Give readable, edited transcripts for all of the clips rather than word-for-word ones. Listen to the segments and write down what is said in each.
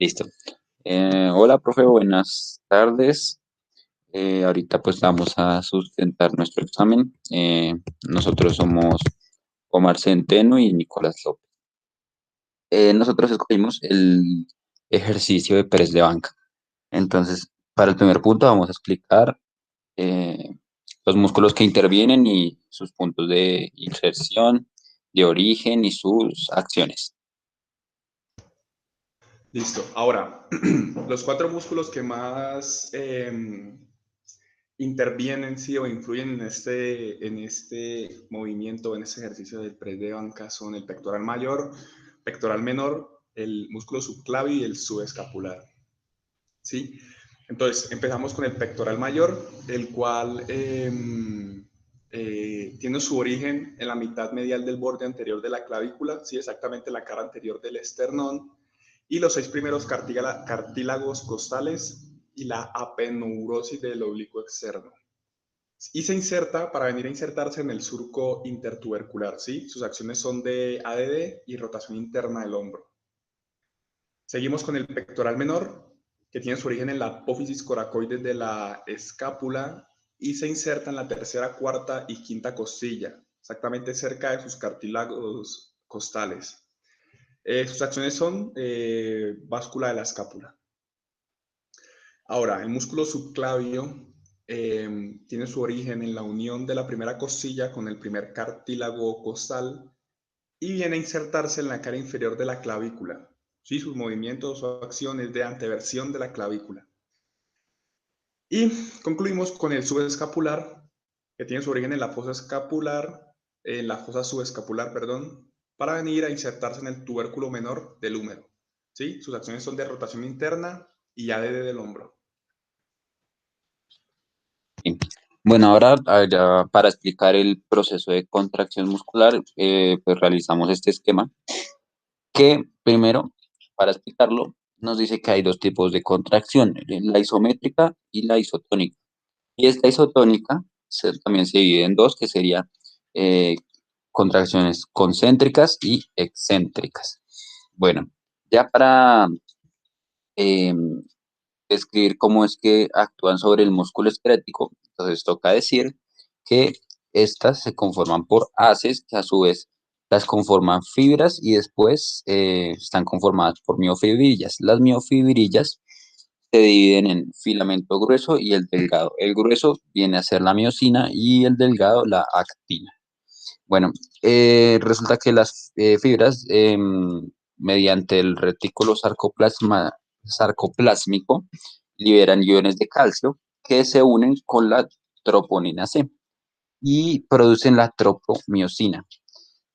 Listo. Hola, profe, buenas tardes. Ahorita pues vamos a sustentar nuestro examen. Nosotros somos Omar Centeno y Nicolás López. Nosotros escogimos el ejercicio de press de banca. Entonces, para el primer punto vamos a explicar eh, los músculos que intervienen y sus puntos de inserción, de origen y sus acciones. Listo. Ahora, los cuatro músculos que más intervienen, sí, o influyen en este movimiento, en este ejercicio del press de banca son el pectoral mayor, pectoral menor, el músculo subclavio y el subescapular. ¿Sí? Entonces, empezamos con el pectoral mayor, el cual tiene su origen en la mitad medial del borde anterior de la clavícula, ¿sí? Exactamente la cara anterior del esternón, y los 6 primeros cartílagos costales y la apeneurosis del oblicuo externo. Y se inserta para venir a insertarse en el surco intertubercular, ¿sí? Sus acciones son de ADD y rotación interna del hombro. Seguimos con el pectoral menor, que tiene su origen en la apófisis coracoides de la escápula y se inserta en la tercera, cuarta y quinta costilla, exactamente cerca de sus cartílagos costales. Sus acciones son báscula de la escápula. Ahora, el músculo subclavio tiene su origen en la unión de la primera costilla con el primer cartílago costal y viene a insertarse en la cara inferior de la clavícula. ¿Sí? Sus movimientos o acciones de anteversión de la clavícula. Y concluimos con el subescapular, que tiene su origen en la fosa subescapular, perdón, para venir a insertarse en el tubérculo menor del húmero. ¿Sí? Sus acciones son de rotación interna y ADD del hombro. Sí. Bueno, ahora ya para explicar el proceso de contracción muscular, pues realizamos este esquema que primero, para explicarlo, nos dice que hay dos tipos de contracción, la isométrica y la isotónica. Y esta isotónica también se divide en dos, que sería eh, contracciones concéntricas y excéntricas. Bueno, ya para eh, describir cómo es que actúan sobre el músculo esquelético, entonces toca decir que estas se conforman por haces que a su vez las conforman fibras y después están conformadas por miofibrillas. Las miofibrillas se dividen en filamento grueso y el delgado. El grueso viene a ser la miosina y el delgado la actina. Bueno, resulta que las fibras, mediante el retículo sarcoplásmico, liberan iones de calcio que se unen con la troponina C y producen la tropomiosina.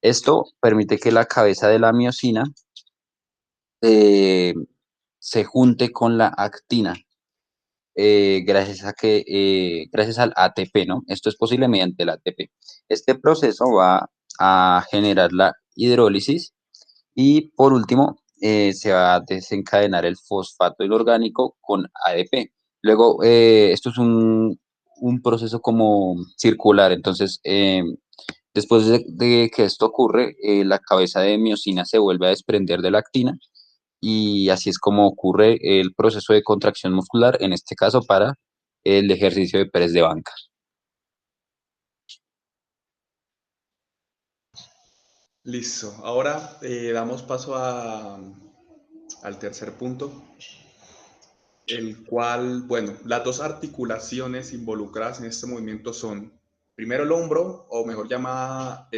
Esto permite que la cabeza de la miosina eh, se junte con la actina, gracias al ATP, ¿no? Esto es posible mediante el ATP. Este proceso va a generar la hidrólisis y por último se va a desencadenar el fosfato inorgánico con ADP. Luego, esto es un proceso como circular, entonces después de que esto ocurre, la cabeza de miosina se vuelve a desprender de la actina y así es como ocurre el proceso de contracción muscular, en este caso para el ejercicio de press de banca. Listo. Ahora damos paso al tercer punto, el cual, bueno, las dos articulaciones involucradas en este movimiento son, primero el hombro, o mejor llamada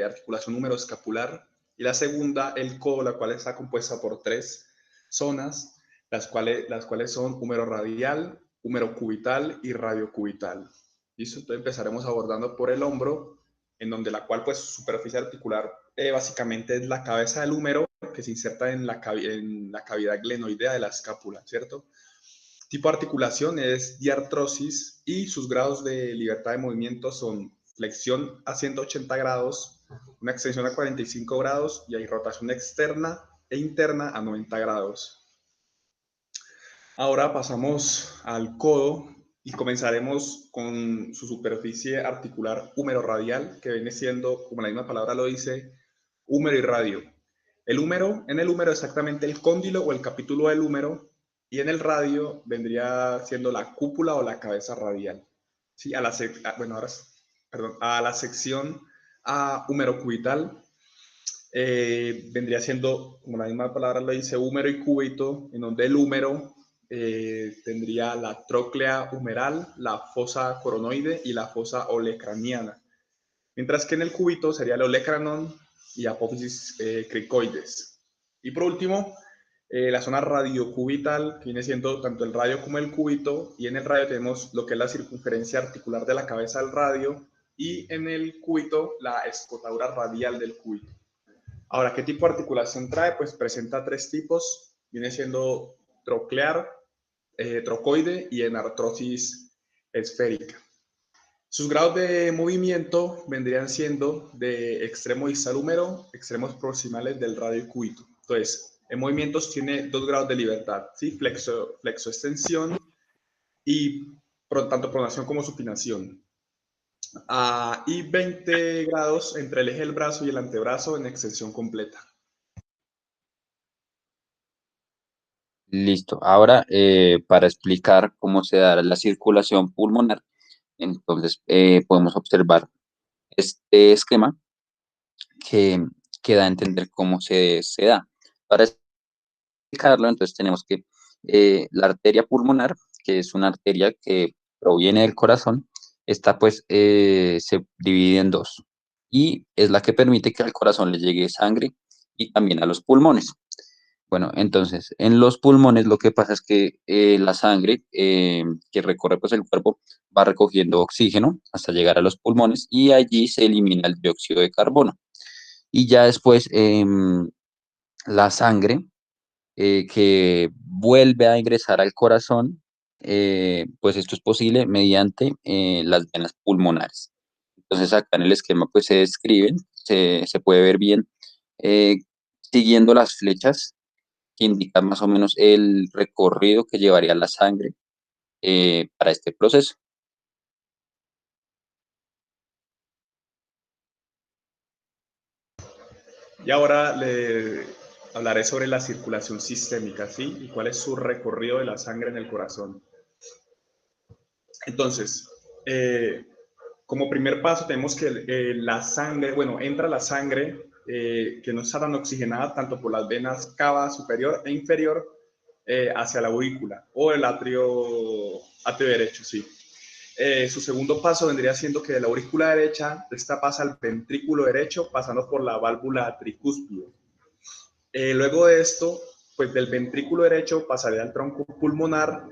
articulación húmero-escapular, y la segunda el codo, la cual está compuesta por tres zonas, las cuales son húmero radial, húmero cubital y radiocubital. ¿Listo? Entonces empezaremos abordando por el hombro, en donde la cual, pues, superficie articular básicamente es la cabeza del húmero que se inserta en la cavidad glenoidea de la escápula, ¿cierto? Tipo de articulación es diartrosis y sus grados de libertad de movimiento son flexión a 180 grados, una extensión a 45 grados y hay rotación externa e interna a 90 grados. Ahora pasamos al codo y comenzaremos con su superficie articular húmero radial, que viene siendo, como la misma palabra lo dice, húmero y radio. En el húmero exactamente el cóndilo o el capítulo del húmero, y en el radio vendría siendo la cúpula o la cabeza radial. Sí, bueno, ahora, perdón, a la sección húmero cubital vendría siendo, como la misma palabra lo dice, húmero y cúbito, en donde el húmero tendría la tróclea humeral, la fosa coronoide y la fosa olecraniana. Mientras que en el cúbito sería el olecranon y apófisis cricoides. Y por último, la zona radiocubital, que viene siendo tanto el radio como el cúbito, y en el radio tenemos lo que es la circunferencia articular de la cabeza del radio, y en el cúbito la escotadura radial del cúbito. Ahora, ¿qué tipo de articulación trae? Pues presenta tres tipos, viene siendo troclear, trocoide y en artrosis esférica. Sus grados de movimiento vendrían siendo de extremo distal húmero, extremos proximales del radio cúbito. Entonces, en movimientos tiene dos grados de libertad, ¿sí? Flexo-extensión y tanto pronación como supinación. Y 20 grados entre el eje del brazo y el antebrazo en extensión completa. Listo. Ahora, para explicar cómo se da la circulación pulmonar, entonces podemos observar este esquema que, que da a entender cómo se da. Para explicarlo, entonces tenemos que la arteria pulmonar, que es una arteria que proviene del corazón, esta pues se divide en dos y es la que permite que al corazón le llegue sangre y también a los pulmones. Bueno, entonces, en los pulmones lo que pasa es que la sangre que recorre pues el cuerpo va recogiendo oxígeno hasta llegar a los pulmones y allí se elimina el dióxido de carbono. Y ya después la sangre que vuelve a ingresar al corazón, pues esto es posible mediante las venas pulmonares. Entonces acá en el esquema pues se describen, se puede ver bien, eh, siguiendo las flechas que indican más o menos el recorrido que llevaría la sangre para este proceso. Y ahora le hablaré sobre la circulación sistémica, ¿sí? Y cuál es su recorrido de la sangre en el corazón. Entonces, como primer paso tenemos que la sangre, bueno, entra la sangre que no está tan oxigenada tanto por las venas cava superior e inferior hacia la aurícula o el atrio derecho, sí. Su segundo paso vendría siendo que de la aurícula derecha, esta pasa al ventrículo derecho pasando por la válvula tricúspide. Luego de esto, pues del ventrículo derecho pasaría al tronco pulmonar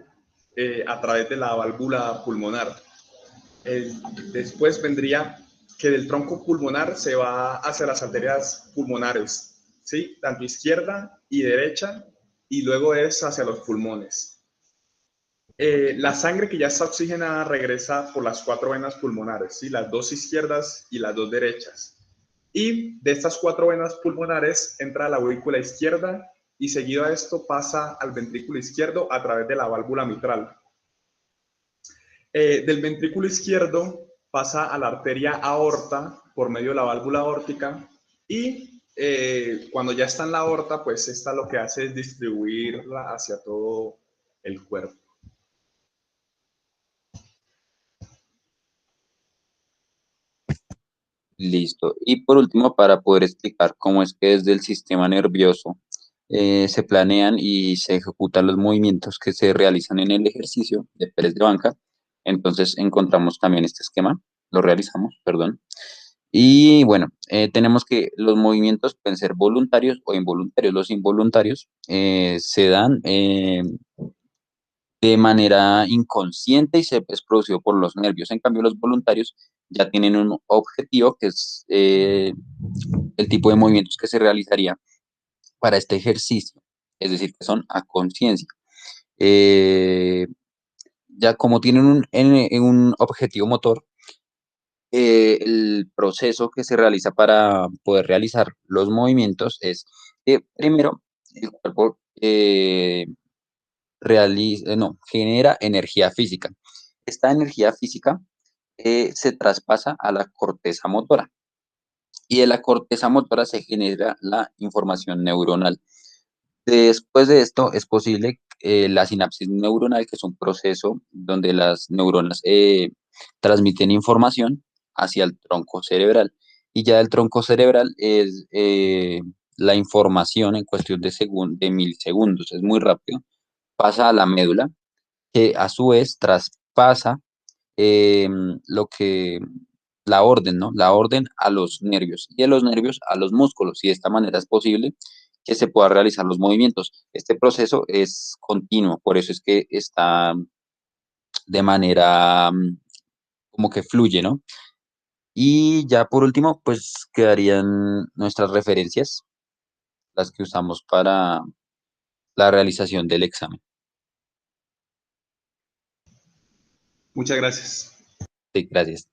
a través de la válvula pulmonar. Después vendría que del tronco pulmonar se va hacia las arterias pulmonares, ¿sí? Tanto izquierda y derecha, y luego es hacia los pulmones. La sangre que ya está oxigenada regresa por las cuatro venas pulmonares, ¿sí? Las dos izquierdas y las dos derechas. Y de estas cuatro venas pulmonares entra a la aurícula izquierda y seguido a esto pasa al ventrículo izquierdo a través de la válvula mitral. Del ventrículo izquierdo pasa a la arteria aorta por medio de la válvula aórtica y cuando ya está en la aorta, pues esta lo que hace es distribuirla hacia todo el cuerpo. Listo. Y por último, para poder explicar cómo es que desde el sistema nervioso se planean y se ejecutan los movimientos que se realizan en el ejercicio de press de banca, entonces encontramos también este esquema, lo realizamos, perdón. Y bueno, tenemos que los movimientos pueden ser voluntarios o involuntarios. Los involuntarios se dan de manera inconsciente y se es producido por los nervios. En cambio, los voluntarios ya tienen un objetivo que es el tipo de movimientos que se realizaría para este ejercicio, es decir, que son a conciencia. Eh, ya como tienen un objetivo motor, el proceso que se realiza para poder realizar los movimientos es que primero el cuerpo no, genera energía física. Esta energía física se traspasa a la corteza motora. y de la corteza motora se genera la información neuronal. Después de esto es posible la sinapsis neuronal, que es un proceso donde las neuronas transmiten información hacia el tronco cerebral. Y ya el tronco cerebral es la información en cuestión de milisegundos, es muy rápido, pasa a la médula, que a su vez traspasa eh, lo que, la orden, ¿no? La orden a los nervios y de los nervios a los músculos. Y de esta manera es posible que se puedan realizar los movimientos. Este proceso es continuo, por eso es que está de manera como que fluye, ¿no? Y ya por último, pues quedarían nuestras referencias, las que usamos para la realización del examen. Muchas gracias. Sí, gracias.